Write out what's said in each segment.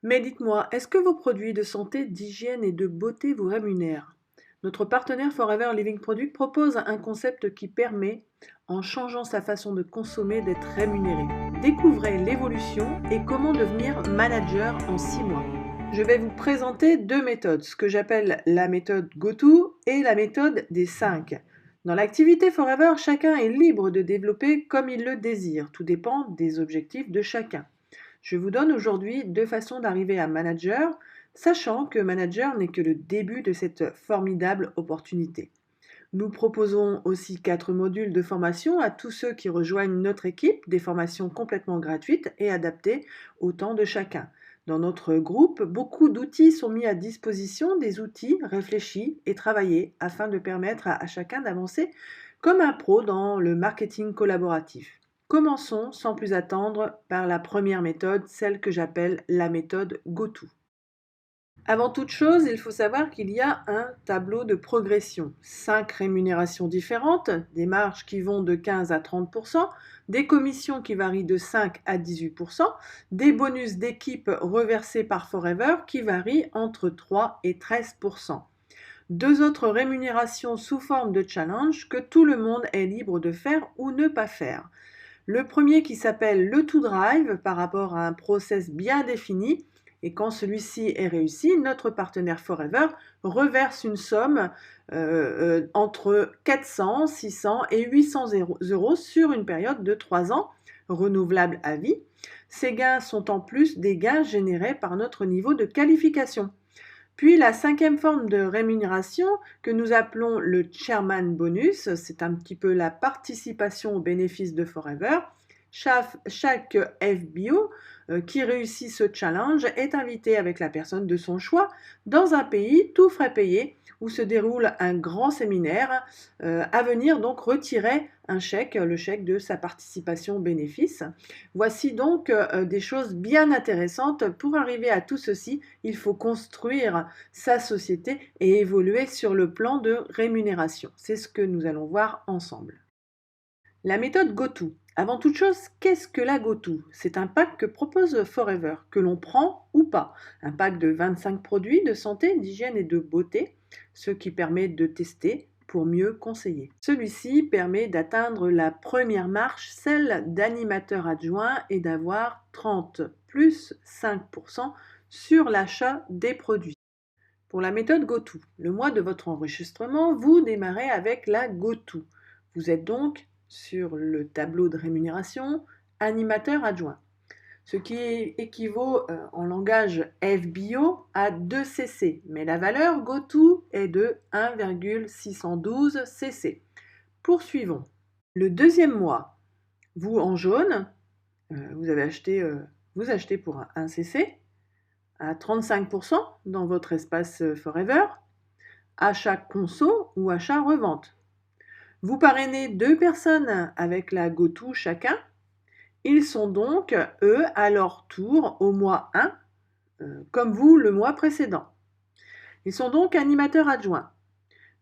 Mais dites-moi, est-ce que vos produits de santé, d'hygiène et de beauté vous rémunèrent? Notre partenaire Forever Living Product propose un concept qui permet, en changeant sa façon de consommer, d'être rémunéré. Découvrez l'évolution et comment devenir manager en 6 mois. Je vais vous présenter deux méthodes, ce que j'appelle la méthode GoTo et la méthode des 5. Dans l'activité Forever, chacun est libre de développer comme il le désire. Tout dépend des objectifs de chacun. Je vous donne aujourd'hui deux façons d'arriver à manager, sachant que manager n'est que le début de cette formidable opportunité. Nous proposons aussi 4 modules de formation à tous ceux qui rejoignent notre équipe, des formations complètement gratuites et adaptées au temps de chacun. Dans notre groupe, beaucoup d'outils sont mis à disposition, des outils réfléchis et travaillés afin de permettre à chacun d'avancer comme un pro dans le marketing collaboratif. Commençons sans plus attendre par la première méthode, celle que j'appelle la méthode GoTo. Avant toute chose, il faut savoir qu'il y a un tableau de progression. 5 rémunérations différentes, des marges qui vont de 15 à 30%, des commissions qui varient de 5 à 18%, des bonus d'équipe reversés par Forever qui varient entre 3 et 13%. Deux autres rémunérations sous forme de challenge que tout le monde est libre de faire ou ne pas faire. Le premier qui s'appelle le To Drive par rapport à un process bien défini. Et quand celui-ci est réussi, notre partenaire Forever reverse une somme entre 400, 600 et 800 euros sur une période de 3 ans, renouvelable à vie. Ces gains sont en plus des gains générés par notre niveau de qualification. Puis la cinquième forme de rémunération que nous appelons le Chairman Bonus, c'est un petit peu la participation aux bénéfices de Forever. Chaque FBO qui réussit ce challenge est invité avec la personne de son choix dans un pays tout frais payé où se déroule un grand séminaire à venir donc retirer un chèque, le chèque de sa participation aux bénéfices. Voici donc des choses bien intéressantes. Pour arriver à tout ceci, il faut construire sa société et évoluer sur le plan de rémunération. C'est ce que nous allons voir ensemble. La méthode GoTo. Avant toute chose, qu'est-ce que la GoTo? C'est un pack que propose Forever, que l'on prend ou pas. Un pack de 25 produits de santé, d'hygiène et de beauté, ce qui permet de tester pour mieux conseiller. Celui-ci permet d'atteindre la première marche, celle d'animateur adjoint, et d'avoir 30 plus 5% sur l'achat des produits. Pour la méthode GoTo, le mois de votre enregistrement, vous démarrez avec la GoTo. Vous êtes donc sur le tableau de rémunération animateur adjoint, ce qui équivaut en langage FBO à 2 cc, mais la valeur GoTo est de 1,612 cc. Poursuivons. Le deuxième mois, vous en jaune, vous achetez pour 1 cc à 35% dans votre espace Forever, achat conso ou achat revente. Vous parrainez 2 personnes avec la GoTo chacun. Ils sont donc, eux, à leur tour au mois 1, comme vous le mois précédent. Ils sont donc animateurs adjoints.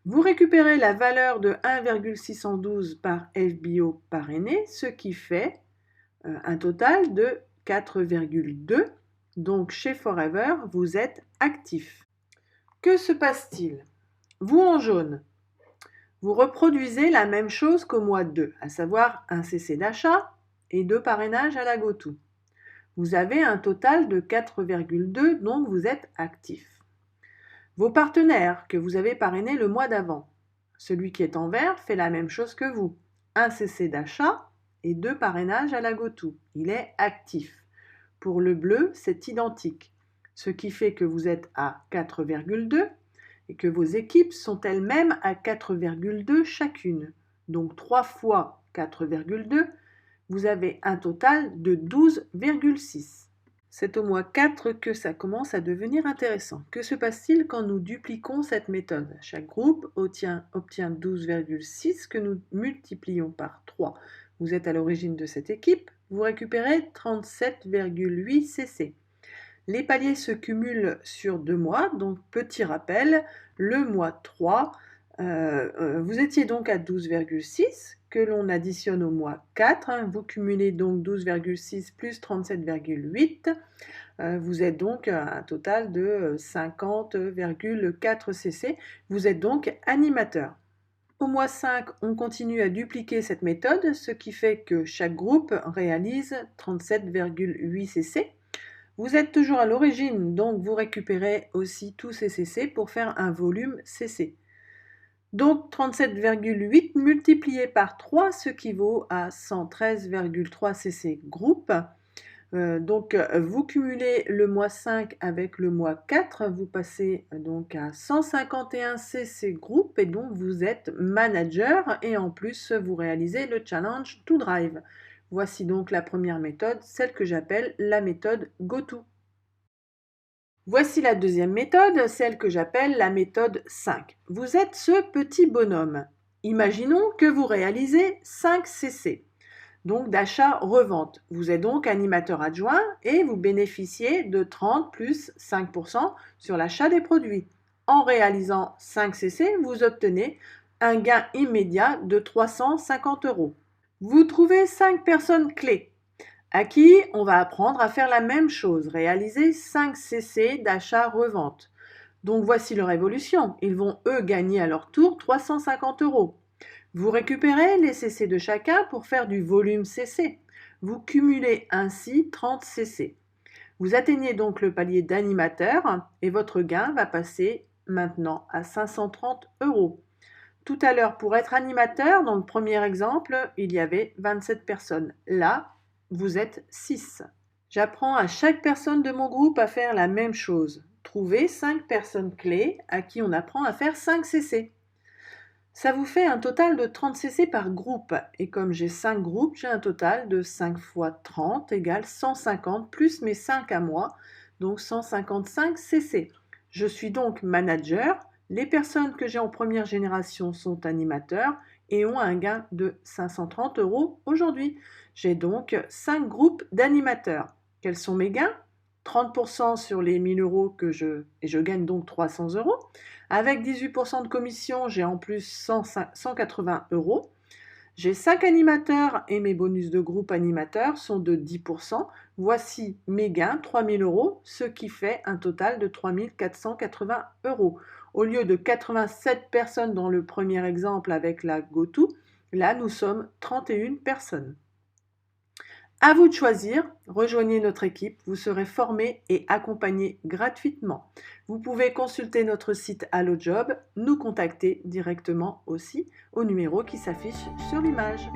Vous récupérez la valeur de 1,612 par FBO parrainé, ce qui fait un total de 4,2. Donc chez Forever, vous êtes actif. Que se passe-t-il? Vous en jaune, vous reproduisez la même chose qu'au mois 2, à savoir un CC d'achat et 2 parrainages à la GoTo. Vous avez un total de 4,2, donc vous êtes actif. Vos partenaires que vous avez parrainés le mois d'avant, celui qui est en vert fait la même chose que vous. Un CC d'achat et 2 parrainages à la GoTo. Il est actif. Pour le bleu, c'est identique, ce qui fait que vous êtes à 4,2 et que vos équipes sont elles-mêmes à 4,2 chacune. Donc 3 fois 4,2, vous avez un total de 12,6. C'est au mois 4 que ça commence à devenir intéressant. Que se passe-t-il quand nous dupliquons cette méthode? Chaque groupe obtient 12,6 que nous multiplions par 3. Vous êtes à l'origine de cette équipe, vous récupérez 37,8 cc. Les paliers se cumulent sur 2 mois, donc petit rappel, le mois 3, vous étiez donc à 12,6 que l'on additionne au mois 4, vous cumulez donc 12,6 plus 37,8, Vous êtes donc à un total de 50,4 cc. Vous êtes donc animateur. Au mois 5, on continue à dupliquer cette méthode, ce qui fait que chaque groupe réalise 37,8 cc. Vous êtes toujours à l'origine, donc vous récupérez aussi tous ces cc pour faire un volume cc. Donc 37,8 multiplié par 3, ce qui vaut à 113,3 cc groupe. Donc vous cumulez le mois 5 avec le mois 4, vous passez donc à 151 cc groupe et donc vous êtes manager et en plus vous réalisez le challenge to drive. Voici donc la première méthode, celle que j'appelle la méthode GoTo. Voici la deuxième méthode, celle que j'appelle la méthode 5. Vous êtes ce petit bonhomme. Imaginons que vous réalisez 5 cc. Donc d'achat-revente. Vous êtes donc animateur adjoint et vous bénéficiez de 30 plus 5% sur l'achat des produits. En réalisant 5 cc, vous obtenez un gain immédiat de 350 €. Vous trouvez 5 personnes clés à qui on va apprendre à faire la même chose, réaliser 5 cc d'achat-revente. Donc voici leur évolution. Ils vont eux gagner à leur tour 350 €. Vous récupérez les cc de chacun pour faire du volume cc. Vous cumulez ainsi 30 cc. Vous atteignez donc le palier d'animateur et votre gain va passer maintenant à 530 €. Tout à l'heure, pour être animateur, dans le premier exemple, il y avait 27 personnes. Là, vous êtes 6. J'apprends à chaque personne de mon groupe à faire la même chose. Trouver 5 personnes clés à qui on apprend à faire 5 cc. Ça vous fait un total de 30 cc par groupe. Et comme j'ai 5 groupes, j'ai un total de 5 fois 30 égale 150 plus mes 5 à moi, donc 155 cc. Je suis donc manager. Les personnes que j'ai en première génération sont animateurs et ont un gain de 530 € aujourd'hui. J'ai donc 5 groupes d'animateurs. Quels sont mes gains ? 30% sur les 1000 € et je gagne donc 300 €. Avec 18% de commission, j'ai en plus 180 €. J'ai 5 animateurs et mes bonus de groupe animateurs sont de 10%. Voici mes gains, 3000 €, ce qui fait un total de 3480 €. Au lieu de 87 personnes dans le premier exemple avec la GoTo, là nous sommes 31 personnes. À vous de choisir, rejoignez notre équipe, vous serez formé et accompagné gratuitement. Vous pouvez consulter notre site AlloJob, nous contacter directement aussi au numéro qui s'affiche sur l'image.